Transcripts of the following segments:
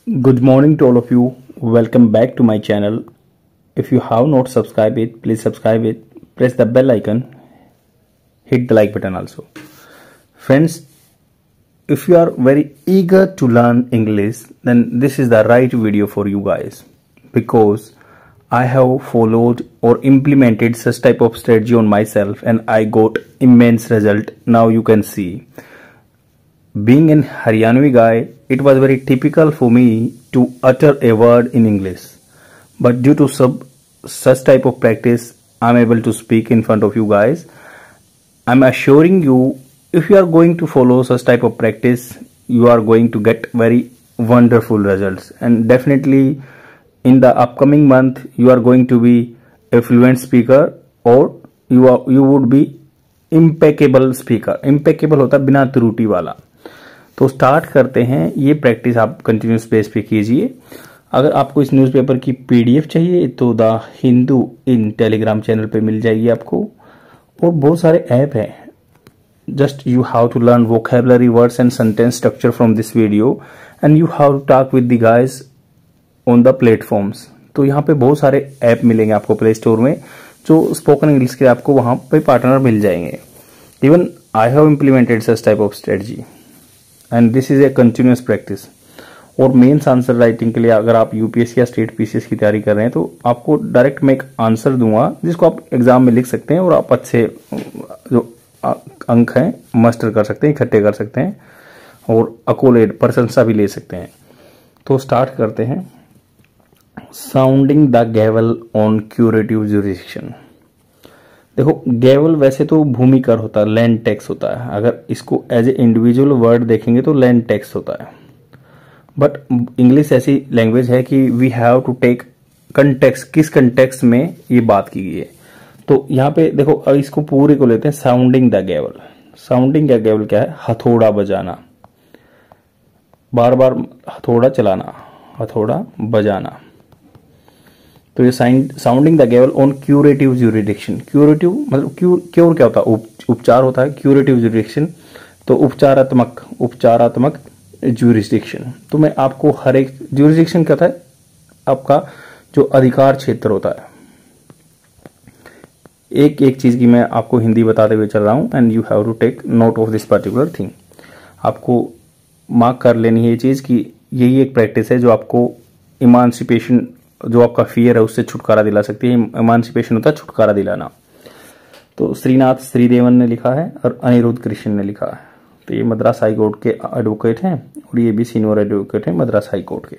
Good morning to all of you. Welcome back to my channel. If you have not subscribed it, please subscribe it. Press the bell icon. Hit the like button also. Friends, if you are very eager to learn English, then this is the right video for you guys, because I have followed or implemented such type of strategy on myself and I got immense result. Now you can see. Being an Haryanvi guy, it was very typical for me to utter a word in English. But due to such type of practice, I'm able to speak in front of you guys. I'm assuring you, if you are going to follow such type of practice, you are going to get very wonderful results. And definitely in the upcoming month, you are going to be a fluent speaker, or you would be impeccable speaker. Impeccable होता है बिना त्रुटि वाला. तो start करते हैं. ये practice आप कंटिन्यूस बेस पे कीजिए. अगर आपको इस न्यूज़पेपर की पीडीएफ चाहिए तो the Hindu in Telegram channel पे मिल जाएगी आपको, और बहुत सारे ऐप हैं. Just you have to learn vocabulary words and sentence structure from this video and you have to talk with the guys on the platforms. तो यहाँ पे बहुत सारे ऐप मिलेंगे आपको प्ले स्टोर में, जो स्पोकन इंग्लिश के आपको वहां पे पार्टनर मिल जाएंगे. Even I have implemented such type of strategy and this is a continuous practice. और मेंस आंसर राइटिंग के लिए अगर आप यूपीएससी या स्टेट पीसीएस की तैयारी कर रहे हैं तो आपको डायरेक्ट मैं एक आंसर दूंगा जिसको आप एग्जाम में लिख सकते हैं और आप अच्छे जो अंक हैं मास्टर कर सकते हैं, इकट्ठे कर सकते हैं और अकोलेट प्रशंसा भी ले सकते हैं. तो स्टार्ट करते हैं. Sounding the gavel on curative jurisdiction. देखो, गैवल वैसे तो भूमिकर होता है, लैंड टैक्स होता है. अगर इसको एज ए इंडिविजुअल वर्ड देखेंगे तो लैंड टैक्स होता है. बट इंग्लिश ऐसी लैंग्वेज है कि we have to take context, किस कंटेक्स्ट में ये बात की गई है. तो यहाँ पे देखो, अब इसको पूरे को लेते हैं. Sounding the gavel. Sounding the gavel क्या है? हथौड़ा बजाना, बार बार हथौड़ा चलाना, हथौड़ा बजाना. तो ये sounding the gavel on curative jurisdiction. Curative मतलब क्योर क्या होता है? उपचार होता है. क्यूरेटिव जुरिडिक्शन तो उपचारात्मक जुरिडिक्शन. तो मैं आपको हर एक जुरिडिक्शन क्या होता है? आपका जो अधिकार क्षेत्र होता है. एक एक चीज की मैं आपको हिंदी बताते हुए चल रहा हूं and you have to take note of this particular thing. आपको मार्क कर लेनी है ये चीज कि यही एक प्रैक्टिस है जो आपको इमांसिपेशन, जो आपका फियर है उससे छुटकारा दिला सकती है. इमांसिपेशन होता है छुटकारा दिलाना. तो श्रीनाथ श्रीदेवन ने लिखा है और अनिरुद्ध कृष्ण ने लिखा है. तो ये मद्रास हाई कोर्ट के एडवोकेट हैं और ये भी सीनियर एडवोकेट हैं मद्रास हाई कोर्ट के.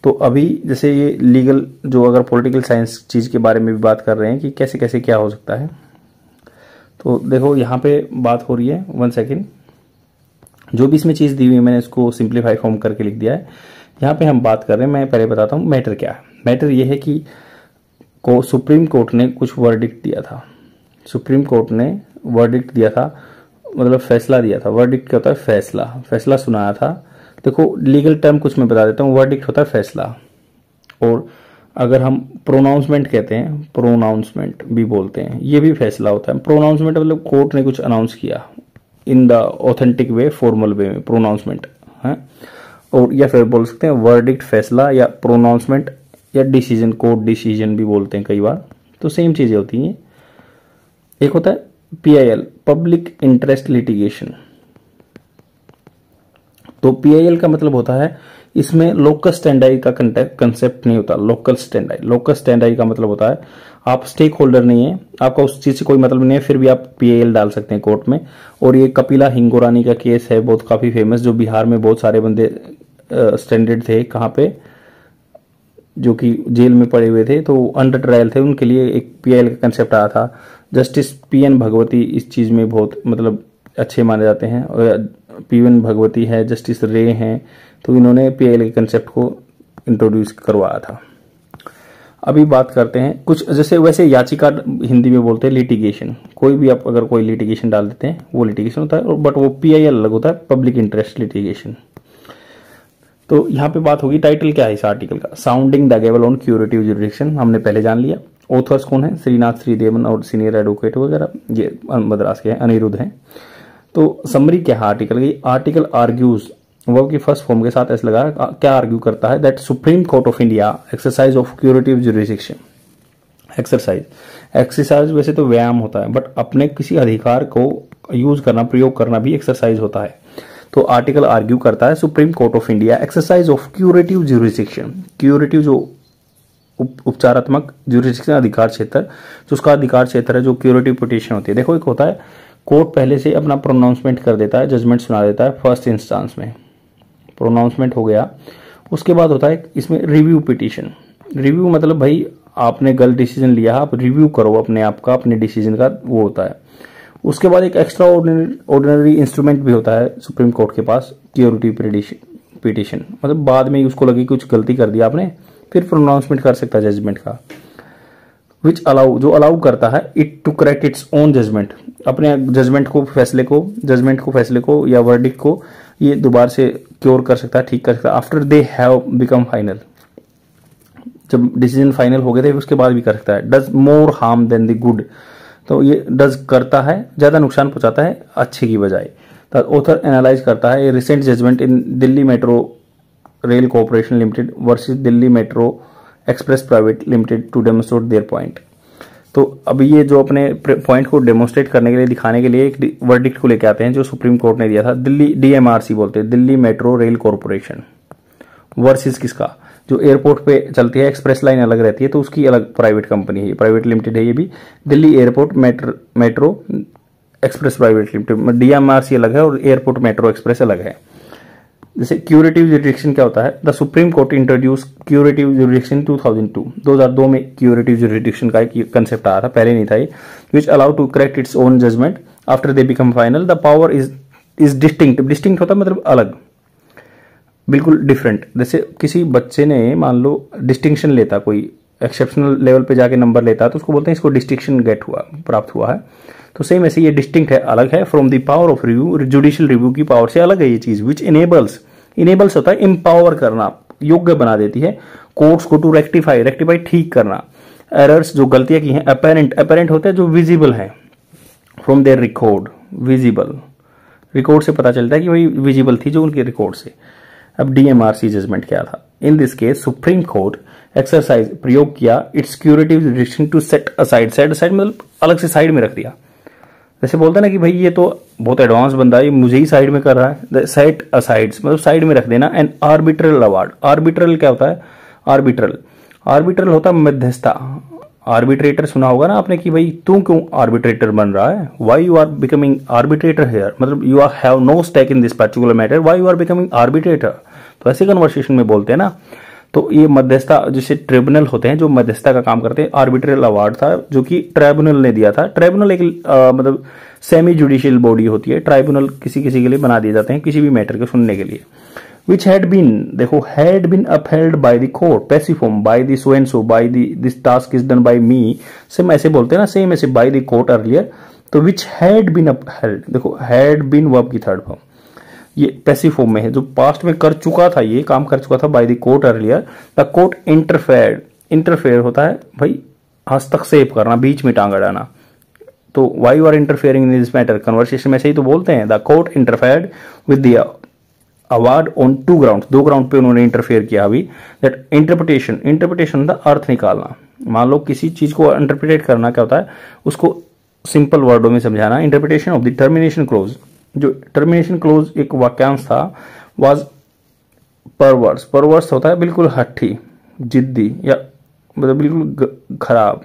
तो अभी जैसे ये लीगल, जो अगर पॉलिटिकल साइंस चीज के बारे में भी बात कर रहे हैं कि कैसे कैसे क्या हो सकता है. तो देखो यहाँ पे बात हो रही है. 1 सेकेंड. जो भी इसमें चीज दी हुई है मैंने इसको सिंप्लीफाई फॉर्म करके लिख दिया है. यहाँ पे हम बात कर रहे हैं, मैं पहले बताता हूँ मैटर क्या है. मैटर ये है कि सुप्रीम कोर्ट ने कुछ वर्डिक्ट दिया था. सुप्रीम कोर्ट ने वर्डिक्ट दिया था, मतलब फैसला दिया था. वर्डिक्ट क्या होता है? फैसला. फैसला सुनाया था. देखो, लीगल टर्म कुछ मैं बता देता हूँ. वर्डिक्ट होता है फैसला, और अगर हम प्रोनाउंसमेंट कहते हैं, प्रोनाउंसमेंट भी बोलते हैं, ये भी फैसला होता है. प्रोनाउंसमेंट मतलब कोर्ट ने कुछ अनाउंस किया in the authentic way, formal way में, प्रोनाउंसमेंट है. और या फिर बोल सकते हैं वर्डिक्ट, फैसला, या प्रोनाउंसमेंट, या डिसीजन, कोर्ट डिसीजन भी बोलते हैं कई बार. तो सेम चीजें होती हैं. एक होता है पीआईएल, पब्लिक इंटरेस्ट लिटिगेशन. तो पीआईएल का मतलब होता है, इसमें लोकल स्टैंडाई का कंसेप्ट नहीं होता. लोकल स्टैंडाई का मतलब होता है आप स्टेक होल्डर नहीं है, आपका उस चीज से कोई मतलब नहीं है, फिर भी आप पीआईएल डाल सकते हैं कोर्ट में. और ये कपिला हिंगोरानी का केस है, बहुत काफी फेमस, जो बिहार में बहुत सारे बंदे स्टैंडर्ड थे, कहाँ पे, जो कि जेल में पड़े हुए थे, तो अंडर ट्रायल थे, उनके लिए एक पीआईएल का कंसेप्ट आया था. जस्टिस पीएन भगवती इस चीज में बहुत मतलब अच्छे माने जाते हैं. और पीएन भगवती है, जस्टिस रे हैं, तो इन्होंने पीआईएल के कंसेप्ट को इंट्रोड्यूस करवाया था. अभी बात करते हैं कुछ, जैसे वैसे याचिका हिंदी में बोलते हैं लिटिगेशन. कोई भी आप अगर कोई लिटिगेशन डाल देते हैं वो लिटिगेशन होता है, बट वो पीआईएल अलग होता है, पब्लिक इंटरेस्ट लिटिगेशन. तो यहाँ पे बात होगी, टाइटल क्या है इस आर्टिकल का? Sounding the gavel on curative jurisdiction. हमने पहले जान लिया. ऑथर्स कौन है? श्रीनाथ श्रीदेवन और सीनियर एडवोकेट वगैरह, ये मद्रास के हैं, अनिरुद्ध हैं. तो समरी क्या है आर्टिकल की? आर्टिकल आर्ग्यूज वर्ब की फर्स्ट फॉर्म के साथ एस लगा, क्या आर्ग्यू करता है? That supreme Court of India exercise of curative jurisdiction. Exercise वैसे तो व्यायाम होता है, बट अपने किसी अधिकार को यूज करना, प्रयोग करना भी एक्सरसाइज होता है। तो आर्टिकल आर्ग्यू करता है Supreme Court of India exercise of curative jurisdiction. Curative जो उपचारात्मक, जुरिडिक्शन अधिकार क्षेत्र, जो उसका अधिकार क्षेत्र है, जो क्यूरेटिव पिटीशन होती है। देखो एक होता है कोर्ट पहले से अपना प्रोनाउंसमेंट कर देता है, जजमेंट सुना देता है फर्स्ट इंस्टांस में, प्रोनाउंसमेंट हो गया। उसके बाद होता है इसमें रिव्यू पिटीशन। रिव्यू मतलब भाई आपने गलत डिसीजन लिया, आप रिव्यू करो अपने आप का, अपने डिसीजन का, वो होता है। उसके बाद एक एक्स्ट्रा ऑर्डिनरी इंस्ट्रूमेंट भी होता है सुप्रीम कोर्ट के पास, क्यूरेटिव पिटीशन, मतलब बाद में उसको लगे कुछ गलती कर दिया आपने, फिर प्रोनाउंसमेंट कर सकता है जजमेंट का। विच अलाउ, जो अलाउ करता है it to correct its own judgement, अपने जजमेंट को, फैसले को या वर्डिक्ट को ये दोबारा से क्योर कर सकता है, ठीक कर सकता है। After they have become final, जब डिसीजन फाइनल हो गए थे उसके बाद भी कर सकता है। Does more harm then the good, तो ये डज करता है, ज्यादा नुकसान पहुंचाता है अच्छे की बजाय। ऑथर एनालाइज करता है recent judgement in Delhi Metro Rail Corporation Limited versus Delhi Metro Express Private Limited to demonstrate their point. तो अभी ये जो अपने पॉइंट को डेमोन्स्ट्रेट करने के लिए, दिखाने के लिए एक वर्डिक्ट को लेके आते हैं जो सुप्रीम कोर्ट ने दिया था। दिल्ली DMRC बोलते हैं, Delhi Metro Rail corporation versus किसका, जो एयरपोर्ट पे चलती है, एक्सप्रेस लाइन अलग रहती है तो उसकी अलग प्राइवेट कंपनी है, प्राइवेट लिमिटेड है ये भी। Delhi airport metro Express Private limited, DMRC अलग है और एयरपोर्ट मेट्रो एक्सप्रेस अलग है। जैसे क्यूरेटिव जुरिडिक्शन क्या होता है? The supreme court introduce curative jurisdiction 2002 में क्यूरेटिव जुरिडिक्शन का एक कंसेप्ट आया था, पहले नहीं था ये। Which allow to correct its own judgement after they become final. The power is distinct होता है मतलब अलग, बिल्कुल डिफरेंट। जैसे किसी बच्चे ने मान लो डिस्टिंक्शन लेता, कोई एक्सेप्शनल लेवल पे जाके नंबर लेता है तो उसको बोलते हैं इसको डिस्टिंक्शन प्राप्त हुआ है। तो सेम ऐसे ये डिस्टिंक्ट है, अलग है from the power of review, judicial review की पावर से अलग है ये चीज। विच इनेबल्स होता है एम्पावर करना, योग्य बना देती है कोर्ट्स को टू रेक्टिफाई ठीक करना एरर्स, जो गलतियां की हैं। अपेरेंट होते हैं जो विजिबल हैं, from their record, visible record से पता चलता है कि वही विजिबल थी जो उनके रिकॉर्ड से। अब DMRC जजमेंट क्या था? In this case Supreme Court exercise प्रयोग किया its curative jurisdiction to set aside मतलब अलग से साइड में रख दिया। जैसे बोलते हैं ना कि भाई ये तो बहुत एडवांस बंदा है, ये मुझे ही साइड में कर रहा है, सेट असाइड मतलब साइड में रख देना। एंड आर्बिट्रल अवार्ड, आर्बिट्रल क्या होता है? आर्बिट्रल होता है मध्यस्थता। आर्बिट्रेटर सुना होगा ना आपने कि भाई तू क्यों आर्बिट्रेटर बन रहा है, why you are becoming arbitrator here, मतलब you are have no stake in this particular matter, why you are becoming arbitrator. तो ऐसे कन्वर्सेशन में बोलते हैं ना। तो ये मध्यस्थता, जैसे ट्रिब्यूनल होते हैं जो मध्यस्थता का काम करते हैं, आर्बिट्रल अवार्ड था जो कि ट्राइब्यूनल ने दिया था। ट्राइब्यूनल एक मतलब सेमी जुडिशियल बॉडी होती है, ट्राइब्यूनल किसी के लिए बना दिए जाते हैं किसी भी मैटर को सुनने के लिए। which had been, देखो had been upheld by the court, passive form by the so and so, by the this task is done by me, same ऐसे बोलते हैं ना, सेम ऐसे by the court earlier। तो which had been upheld, देखो had been verb की third form, ये passive form में है, जो पास्ट में कर चुका था, ये काम कर चुका था by the court earlier, the court interfered होता है भाई हस्तक्षेप करना, बीच में टांग अड़ाना। तो why you are interfering in this matter, conversation में से ही तो बोलते हैं, the court interfered with the award on 2 ground, 2 ground पे उन्होंने इंटरफेयर किया अभी। दैट इंटरप्रिटेशन का अर्थ निकालना, मान लो किसी चीज को इंटरप्रिटेट करना क्या होता है, उसको सिंपल वर्डों में समझाना। Interpretation of the termination close, जो टर्मिनेशन क्लोज एक वाक्यांश था, वाज परवर्स होता है बिल्कुल हट्टी, जिद्दी या मतलब बिल्कुल खराब,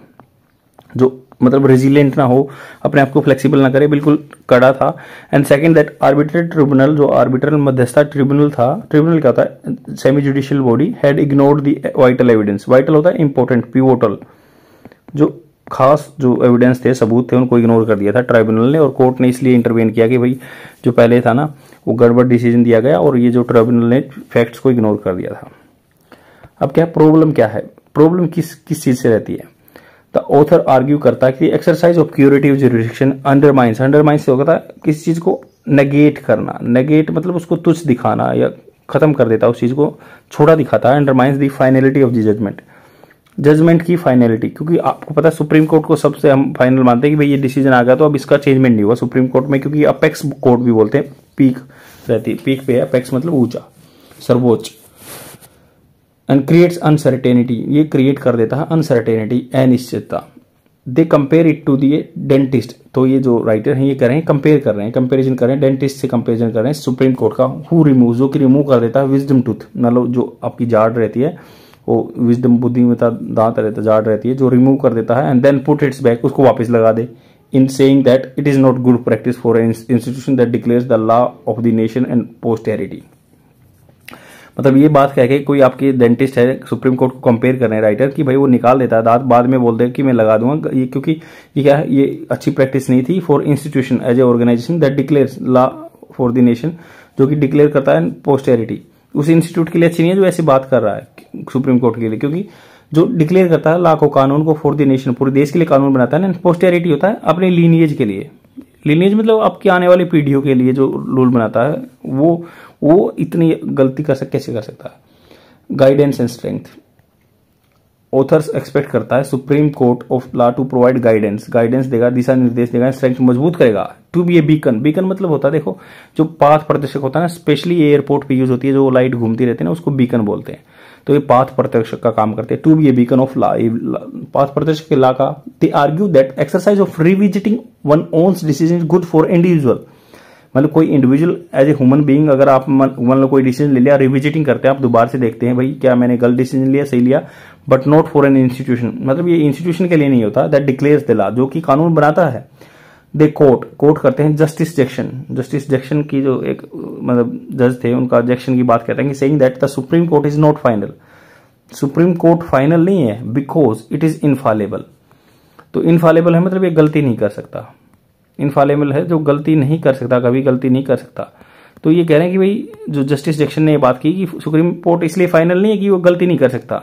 जो मतलब रेजिलेंट ना हो, अपने आप को फ्लेक्सिबल ना करे, बिल्कुल कड़ा था। And second that arbitral tribunal, जो आर्बिट्रल मध्यस्थता ट्रिब्यूनल था, ट्रिब्यूनल क्या होता है, semi judicial body, had ignored the vital evidence, vital होता है इंपॉर्टेंट, पिवोटल, जो खास जो एविडेंस थे, सबूत थे, उनको इग्नोर कर दिया था ट्राइब्यूनल ने। और कोर्ट ने इसलिए इंटरवेन किया कि भाई जो पहले था ना वो गड़बड़ डिसीजन दिया गया और ये जो ट्राइब्यूनल ने फैक्ट्स को इग्नोर कर दिया था। अब प्रॉब्लम क्या है, प्रॉब्लम किस चीज से रहती है? द ऑथर आर्ग्यू करता है कि exercise of curative jurisdiction undermines से होता है किसी चीज को नेगेट करना, नेगेट मतलब उसको तुच्छ दिखाना या खत्म कर देता है, उस चीज को छोटा दिखाता है। Undermines the finality of the judgement की फाइनलिटी, क्योंकि आपको पता है सुप्रीम कोर्ट को सबसे हम फाइनल मानते हैं कि भाई ये डिसीजन आ गया तो अब इसका चेंजमेंट नहीं हुआ सुप्रीम कोर्ट में, क्योंकि अपेक्स कोर्ट भी बोलते हैं, पीक रहती है, पीक पे है, अपेक्स मतलब ऊंचा, सर्वोच्च। एंड क्रिएट्स अनसर्टेनिटी, ये क्रिएट कर देता है अनसर्टेनिटी, अनिश्चितता। They compare it to the dentist, तो ये जो राइटर हैं ये कह रहे हैं कंपेयर कर रहे हैं, कंपेरिजन कर रहे हैं, डेंटिस्ट से कंपेरिजन कर रहे हैं सुप्रीम कोर्ट का, हु रिमूव, जो कि रिमूव कर देता है विजडम टूथ, मतलब जो आपकी जाड़ रहती है, वो विजडम बुद्धिमत्ता दांत रहता है, जाड़ रहती है, जो रिमूव कर देता है, and then put its back, उसको वापस लगा दे, in saying that it is not good practice for an institution that declares the law of the nation and posterity. मतलब ये बात कह के कोई आपकी डेंटिस्ट है, सुप्रीम कोर्ट को कंपेयर कर रहे हैं राइटर कि भाई वो निकाल देता है दांत, बाद में बोलते हैं कि मैं लगा दूंगा, ये क्योंकि ये क्या है, ये अच्छी प्रैक्टिस नहीं थी for institution as a organisation that declares law for the nation, जो कि डिक्लेयर करता है पोस्टेरिटी, उस इंस्टीट्यूट के लिए अच्छी नहीं है जो ऐसी बात कर रहा है सुप्रीम कोर्ट के लिए, क्योंकि जो डिक्लेयर करता है लॉ को, कानून को, फॉर द नेशन, पूरे देश के लिए कानून बनाता है ना, पोस्टेरिटी होता है अपने लीनिएज के लिए, लीनिएज मतलब आपकी आने वाली पीढ़ियों के लिए जो रूल बनाता है, वो इतनी गलती कैसे कर सकता है। Guidance and strength, authors expect करता है Supreme Court of law to provide guidance देगा, दिशा निर्देश देगा, स्ट्रेंथ मजबूत करेगा। To be a beacon, beacon मतलब होता है देखो जो पाथ प्रदर्शक होता है ना, स्पेशली एयरपोर्ट पे यूज होती है, जो लाइट घूमती रहती है ना, उसको बीकन बोलते हैं, तो ये पाथ प्रदर्शक का काम करते हैं। To be a beacon of law, पाथ प्रदर्शक के लॉ का। They argue that exercise of revisiting one one's decision is good for individual, मतलब कोई individual as a human being, अगर आप मान लो कोई डिसीजन ले लिया, रिविजिटिंग करते हैं, आप दोबारा से देखते हैं भाई क्या मैंने गलत डिसीजन लिया, सही लिया, but not for an institution, मतलब ये इंस्टीट्यूशन के लिए नहीं होता, दैट डिक्लेयर्स द लॉ, जो कि कानून बनाता है। दे कोट करते हैं जस्टिस जैक्सन की जो एक मतलब जज थे, उनका जैक्सन की बात कहते हैं कि saying that the supreme court is not final, supreme court final नहीं है, बिकॉज इट इज इनफॉलेबल। तो इनफॉलेबल है मतलब ये गलती नहीं कर सकता, इनफॉलेबल है जो गलती नहीं कर सकता, कभी गलती नहीं कर सकता। तो ये कह रहे हैं कि भाई जो जस्टिस जैक्सन ने ये बात की कि सुप्रीम कोर्ट इसलिए फाइनल नहीं है कि वो गलती नहीं कर सकता,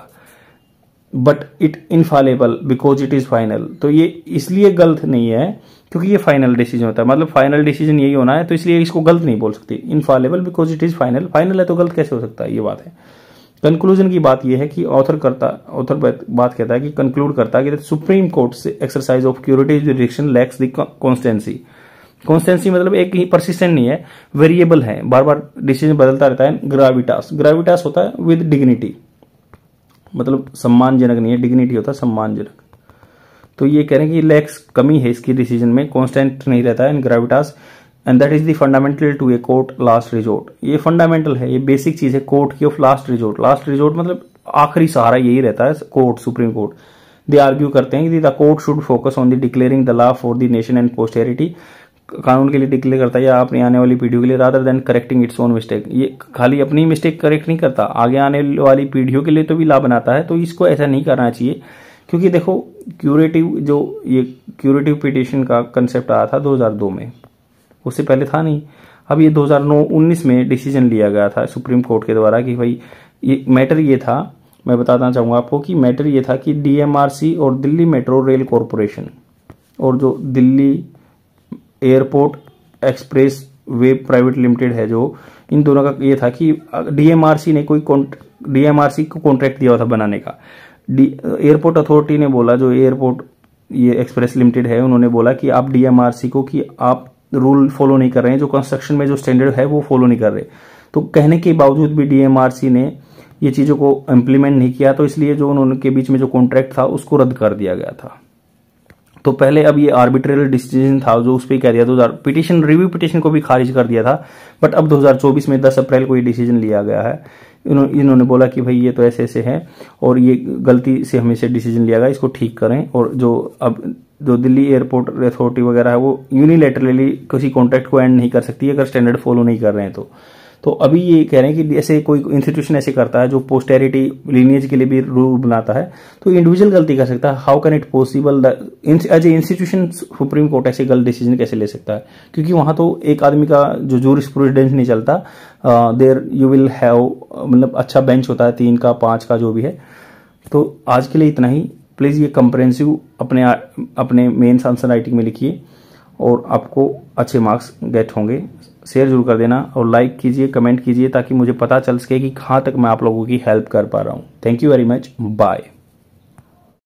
but it infallible because it is final, तो ये इसलिए गलत नहीं है क्योंकि ये फाइनल डिसीजन होता है, मतलब फाइनल डिसीजन यही होना है, तो इसलिए इसको गलत नहीं बोल सकती। Infallible because it is final, final है तो गलत कैसे हो सकता है, ये बात है। कंक्लूजन की बात यह है कि ऑथर बात कहता है कि कंक्लूड करता है कि सुप्रीम कोर्ट से exercise of curative jurisdiction lakhs the constituency मतलब एक ही परसिस्टेंट नहीं है, वेरिएबल है, बार बार डिसीजन बदलता रहता है। ग्राविटास होता है विद डिग्निटी, मतलब सम्मानजनक नहीं है, डिग्निटी होता है सम्मानजनक। तो ये कह रहे हैं कि लैक्स कमी है इसकी डिसीजन में, कॉन्स्टेंट नहीं रहता है in gravitas, and that is the fundamental to a court last resort. ये फंडामेंटल है, ये बेसिक चीज है कोर्ट की of last resort. Last resort मतलब आखिरी सहारा यही रहता है court, supreme court. They argue करते हैं कि the court should focus on the declaring the law for the nation and posterity, कानून के लिए डिक्लेयर करता है या अपनी आने वाली पीढ़ियों के लिए, rather than correcting its own mistake. ये खाली अपनी मिस्टेक करेक्ट नहीं करता, आगे आने वाली पीढ़ियों के लिए तो भी लॉ बनाता है, तो इसको ऐसा नहीं करना चाहिए। क्योंकि देखो क्यूरेटिव पिटिशन का कंसेप्ट आया था 2002 में, उससे पहले था नहीं। अब ये 2019 में डिसीजन लिया गया था सुप्रीम कोर्ट के द्वारा कि भाई ये मैटर ये था, मैं बताना चाहूंगा आपको कि मैटर ये था कि डीएमआरसी और दिल्ली मेट्रो रेल कॉरपोरेशन और जो Delhi airport express way private limited है, जो इन दोनों का ये था कि डीएमआरसी ने डीएमआरसी को कॉन्ट्रैक्ट दिया था बनाने का। एयरपोर्ट अथॉरिटी ने बोला, जो एयरपोर्ट ये एक्सप्रेस लिमिटेड है, उन्होंने बोला कि आप डीएमआरसी को कि आप रूल फॉलो नहीं कर रहे हैं, जो कंस्ट्रक्शन में जो स्टैंडर्ड है वो फॉलो नहीं कर रहे। तो कहने के बावजूद भी डीएमआरसी ने ये चीजों को इम्प्लीमेंट नहीं किया, तो इसलिए जो उनके बीच में जो कॉन्ट्रैक्ट था उसको रद्द कर दिया गया था। तो पहले अब ये आर्बिट्रेरी डिसीजन था जो उस पर कह दिया, 2000 पिटिशन रिव्यू पिटिशन को भी खारिज कर दिया था, बट अब 2024 में 10 अप्रैल को ये डिसीजन लिया गया है। इन्होंने बोला कि भाई ये तो ऐसे ऐसे है और ये गलती से हमें से डिसीजन लिया गया, इसको ठीक करें। और जो दिल्ली एयरपोर्ट अथॉरिटी वगैरह है वो यूनिलैटरली किसी कॉन्ट्रैक्ट को एंड नहीं कर सकती अगर स्टैंडर्ड फॉलो नहीं कर रहे हैं। तो अभी ये कह रहे हैं कि ऐसे कोई इंस्टीट्यूशन ऐसे करता है जो पोस्टेरिटी लीनिएज के लिए भी रूल बनाता है, तो इंडिविजुअल गलती कर सकता है। How can it possible as a institution supreme court ऐसे गलत डिसीजन कैसे ले सकता है? क्योंकि वहां तो एक आदमी का जो जूरिस्प्रूडेंस नहीं चलता, देयर यू विल हैव मतलब अच्छा बेंच होता है 3 का 5 का जो भी है। तो आज के लिए इतना ही। प्लीज ये कंप्रेहेंसिव अपने मेंस आंसर राइटिंग में लिखिए और आपको अच्छे मार्क्स गेट होंगे। शेयर जरूर कर देना और लाइक कीजिए, कमेंट कीजिए ताकि मुझे पता चल सके कि कहाँ तक मैं आप लोगों की हेल्प कर पा रहा हूँ। Thank you very much, bye.